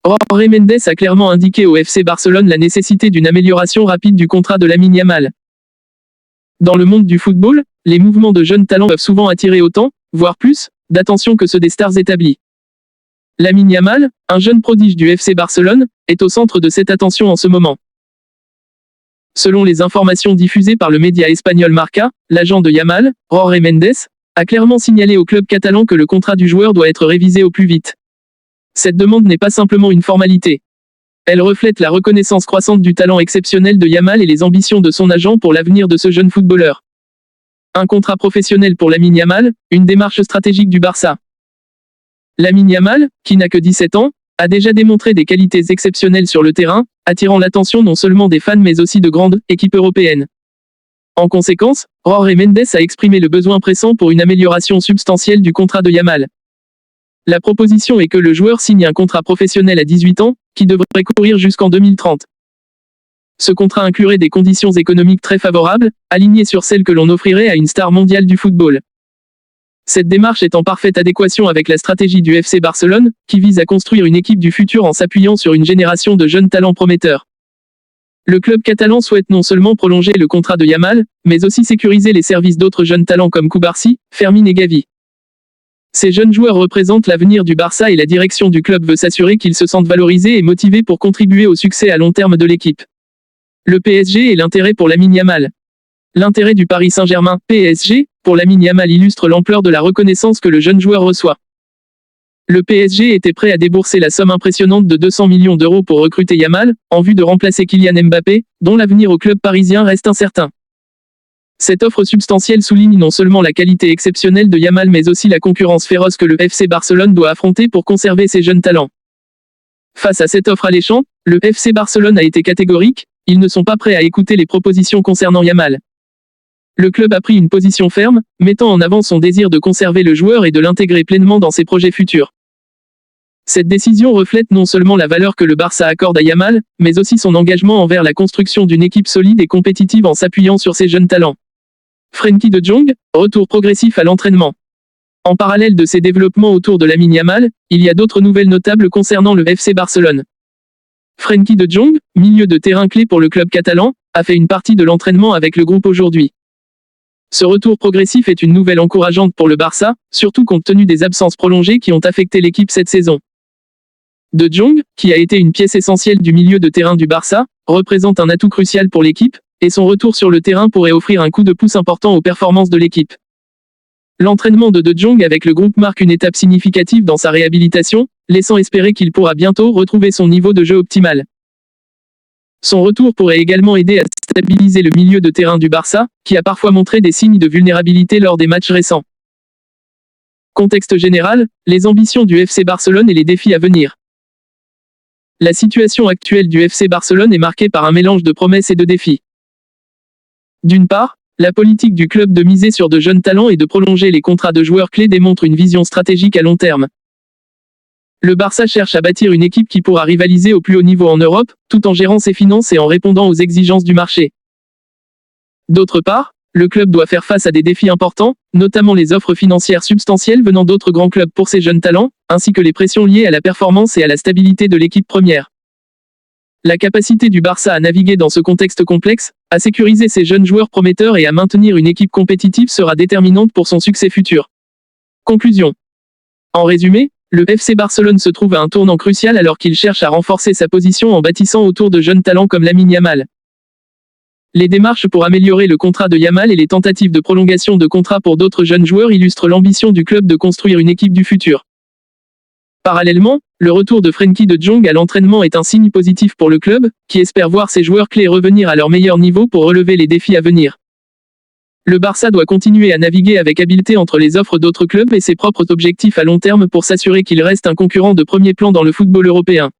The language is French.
Jorge Mendes a clairement indiqué au FC Barcelone la nécessité d'une amélioration rapide du contrat de Lamine Yamal. Dans le monde du football, les mouvements de jeunes talents peuvent souvent attirer autant, voire plus, d'attention que ceux des stars établies. Lamine Yamal, un jeune prodige du FC Barcelone, est au centre de cette attention en ce moment. Selon les informations diffusées par le média espagnol Marca, l'agent de Yamal, Jorge Mendes, a clairement signalé au club catalan que le contrat du joueur doit être révisé au plus vite. Cette demande n'est pas simplement une formalité. Elle reflète la reconnaissance croissante du talent exceptionnel de Yamal et les ambitions de son agent pour l'avenir de ce jeune footballeur. Un contrat professionnel pour Lamine Yamal, une démarche stratégique du Barça. Lamine Yamal, qui n'a que 17 ans, a déjà démontré des qualités exceptionnelles sur le terrain, attirant l'attention non seulement des fans mais aussi de grandes équipes européennes. En conséquence, Jorge Mendes a exprimé le besoin pressant pour une amélioration substantielle du contrat de Yamal. La proposition est que le joueur signe un contrat professionnel à 18 ans, qui devrait courir jusqu'en 2030. Ce contrat inclurait des conditions économiques très favorables, alignées sur celles que l'on offrirait à une star mondiale du football. Cette démarche est en parfaite adéquation avec la stratégie du FC Barcelone, qui vise à construire une équipe du futur en s'appuyant sur une génération de jeunes talents prometteurs. Le club catalan souhaite non seulement prolonger le contrat de Yamal, mais aussi sécuriser les services d'autres jeunes talents comme Cubarsí, Fermín et Gavi. Ces jeunes joueurs représentent l'avenir du Barça et la direction du club veut s'assurer qu'ils se sentent valorisés et motivés pour contribuer au succès à long terme de l'équipe. Le PSG et l'intérêt pour Lamine Yamal. L'intérêt du Paris Saint-Germain, PSG, pour Lamine Yamal illustre l'ampleur de la reconnaissance que le jeune joueur reçoit. Le PSG était prêt à débourser la somme impressionnante de 200 millions d'euros pour recruter Yamal, en vue de remplacer Kylian Mbappé, dont l'avenir au club parisien reste incertain. Cette offre substantielle souligne non seulement la qualité exceptionnelle de Yamal mais aussi la concurrence féroce que le FC Barcelone doit affronter pour conserver ses jeunes talents. Face à cette offre alléchante, le FC Barcelone a été catégorique, ils ne sont pas prêts à écouter les propositions concernant Yamal. Le club a pris une position ferme, mettant en avant son désir de conserver le joueur et de l'intégrer pleinement dans ses projets futurs. Cette décision reflète non seulement la valeur que le Barça accorde à Yamal, mais aussi son engagement envers la construction d'une équipe solide et compétitive en s'appuyant sur ses jeunes talents. Frenkie de Jong, retour progressif à l'entraînement. En parallèle de ces développements autour de Lamine Yamal, il y a d'autres nouvelles notables concernant le FC Barcelone. Frenkie de Jong, milieu de terrain clé pour le club catalan, a fait une partie de l'entraînement avec le groupe aujourd'hui. Ce retour progressif est une nouvelle encourageante pour le Barça, surtout compte tenu des absences prolongées qui ont affecté l'équipe cette saison. De Jong, qui a été une pièce essentielle du milieu de terrain du Barça, représente un atout crucial pour l'équipe, et son retour sur le terrain pourrait offrir un coup de pouce important aux performances de l'équipe. L'entraînement de Jong avec le groupe marque une étape significative dans sa réhabilitation, laissant espérer qu'il pourra bientôt retrouver son niveau de jeu optimal. Son retour pourrait également aider à stabiliser le milieu de terrain du Barça, qui a parfois montré des signes de vulnérabilité lors des matchs récents. Contexte général, les ambitions du FC Barcelone et les défis à venir. La situation actuelle du FC Barcelone est marquée par un mélange de promesses et de défis. D'une part, la politique du club de miser sur de jeunes talents et de prolonger les contrats de joueurs clés démontre une vision stratégique à long terme. Le Barça cherche à bâtir une équipe qui pourra rivaliser au plus haut niveau en Europe, tout en gérant ses finances et en répondant aux exigences du marché. D'autre part, le club doit faire face à des défis importants, notamment les offres financières substantielles venant d'autres grands clubs pour ses jeunes talents, ainsi que les pressions liées à la performance et à la stabilité de l'équipe première. La capacité du Barça à naviguer dans ce contexte complexe, à sécuriser ses jeunes joueurs prometteurs et à maintenir une équipe compétitive sera déterminante pour son succès futur. Conclusion. En résumé, le FC Barcelone se trouve à un tournant crucial alors qu'il cherche à renforcer sa position en bâtissant autour de jeunes talents comme Lamine Yamal. Les démarches pour améliorer le contrat de Yamal et les tentatives de prolongation de contrat pour d'autres jeunes joueurs illustrent l'ambition du club de construire une équipe du futur. Parallèlement, le retour de Frenkie de Jong à l'entraînement est un signe positif pour le club, qui espère voir ses joueurs clés revenir à leur meilleur niveau pour relever les défis à venir. Le Barça doit continuer à naviguer avec habileté entre les offres d'autres clubs et ses propres objectifs à long terme pour s'assurer qu'il reste un concurrent de premier plan dans le football européen.